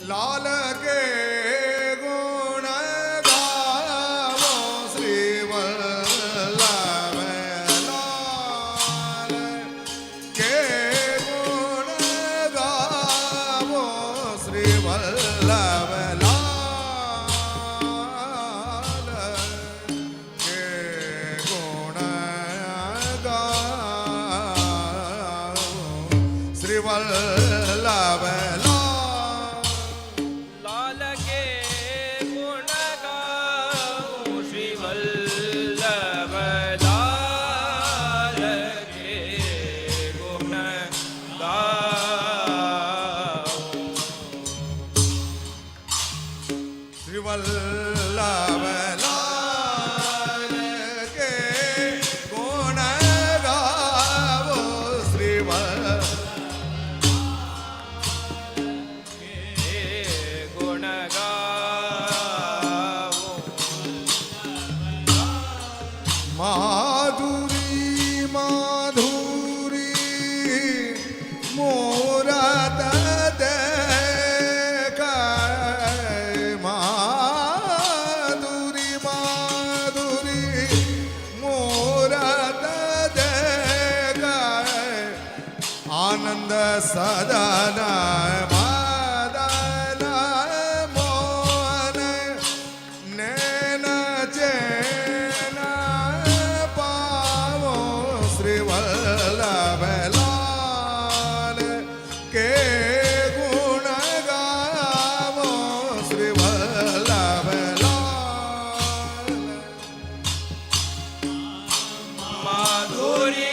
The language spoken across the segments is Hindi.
लाल के गुण गावो श्री वल्लभ लाल के गुण गावो श्री वल्लभ लाल के गुण गावो श्री वल्लभ वल्लभ लाल के गुण गावो श्री गुण गावो माधुरी माधुरी मोरत आनंद सदन मदन मोहन नैन चैन पावो श्री वल्लभ लाल के गुण गावो श्री वल्लभ लाल माधुरी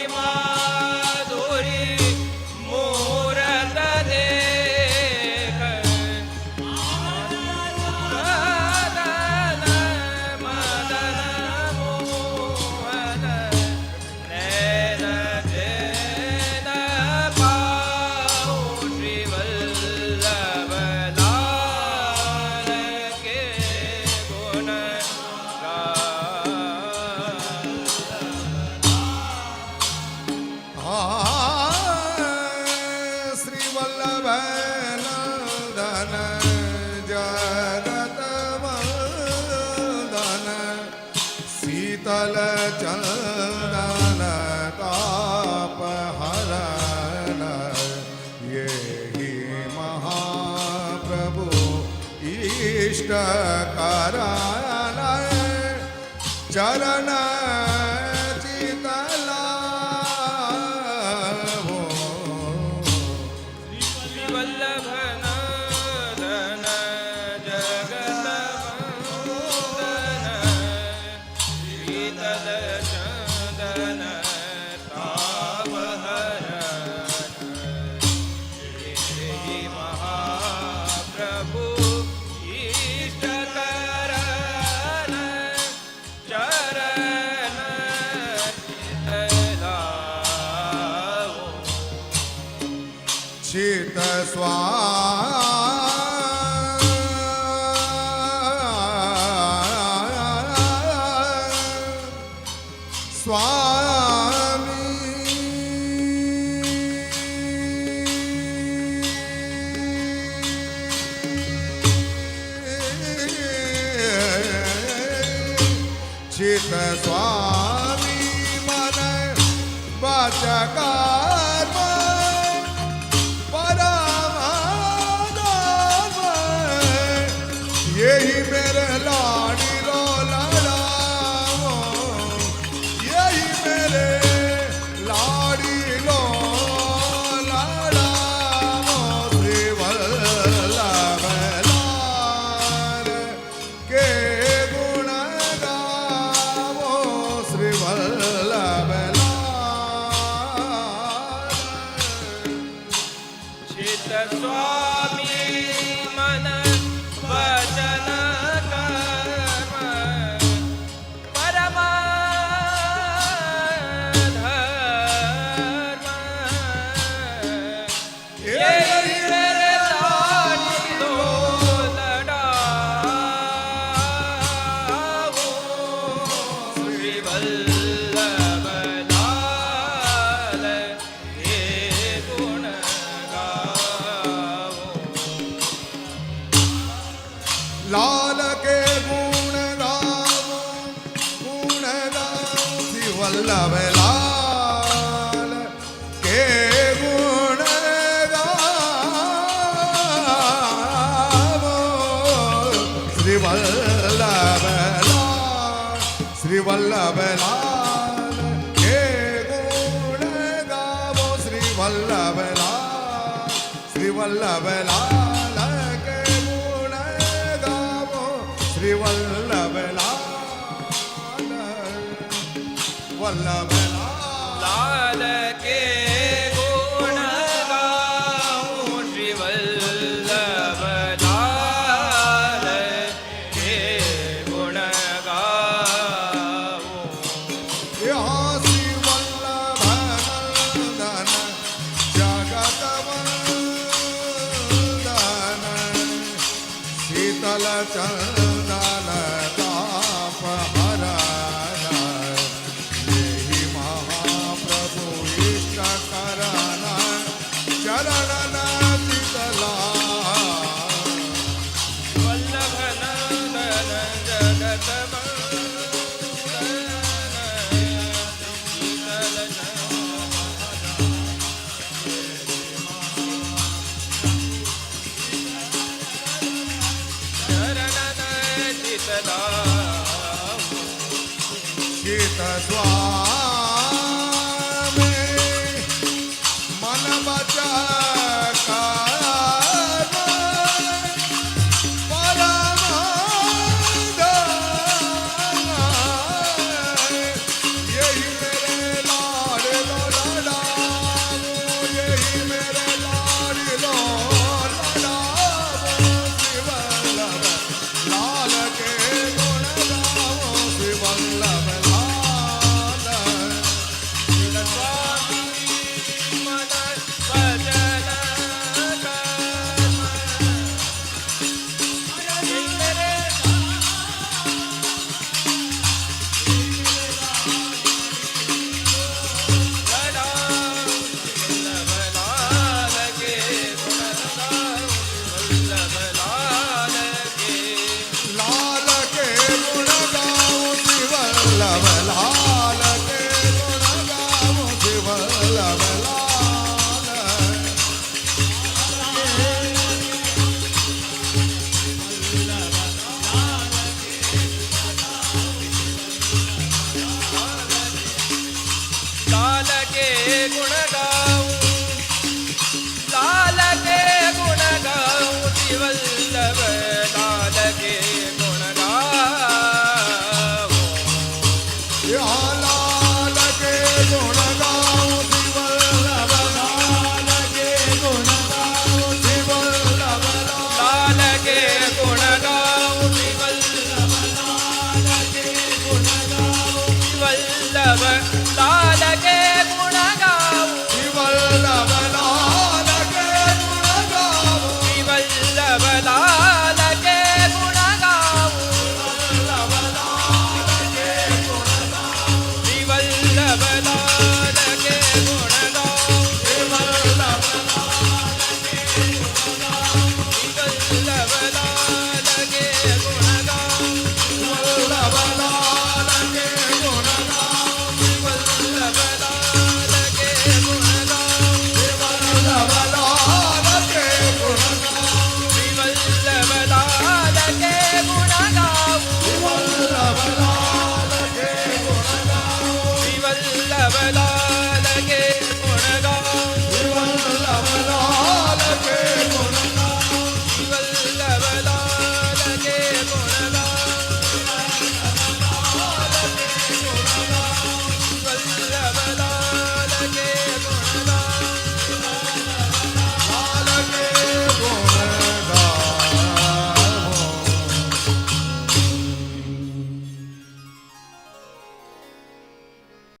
श्री वल्लभ नंदन जगत वंदन शीतल चंदन ताप हरण ये ही महाप्रभु इष्ट कारण चरण चित स्वामी चित स्वामी मन वाचकार यही मेरे लाड़ी रो लड़ाओ यही मेरे लाड़ी रो लड़ाओ श्री वल्लभ लाल के गुण गावो श्री वल्लभ लाल चित स्वामी मन वचन कर्म परम धर्म यही मेरे लाड़ी रो लड़ाओ श्री वल्लभ लाल के गुण गावो लाल के गुण गावो श्री वल्लभ लाल के गुण गावो श्री वल्लभ लाल श्री वल्लभ लाल के गुण गावो श्री वल्लभ लाल श्री वल्लभ लाल के गुण गावो श्री वल्लभ लाल वल्लभ लाल के गुण गाऊं श्री वल्लभ लाल के गुण गाऊं यहाँ श्री वल्लभ नंदन जगत वंदन शीतल चंदन ताप हरण यही महाप्रभु इष्ट करण चरण शीतला वल्लभ नंदन जगत वंदन शीतल चरण शीतला शीत स्वामी मन बचा यही मेरे लाड लो लड़ावो यही मेरे लाड लो लड़ावो श्री वल्लभ लाल के गुण गावो श्री वल्लभ लाल स्वामी मन वचन लाल के गुण गावो श्री वल्लभ लाल के गुण गावो श्री वल्लभ लाल लाल के गुण गाऊं लाल के गुण गाऊं श्री वल्लभ लाल के गुण गाऊं यहाँ लाल के गुण गावो श्री वल्लभ लाल के गुण गावो श्री वल्लभ लाल के गुण गाऊं श्री वल्लभ लाल के गुण गावो वल्लभ लाल के गुण गाऊं श्री वल्लभ लाल के गुण गावो श्री वल्लभ लाल के गुण गाऊं श्री वल्लभ लाल के गुण गाऊं श्री वल्लभ लाल के गुण गाऊं वल्लभ लाल के गुण गावो वल्लभ लाल के गुण गाऊं श्री वल्लभ लाल के गुण गावो श्री वल्लभ लाल के गुण गाऊं वल्लभ लाल के गुण गावो श्री वल्लभ लाल के गुण गाऊं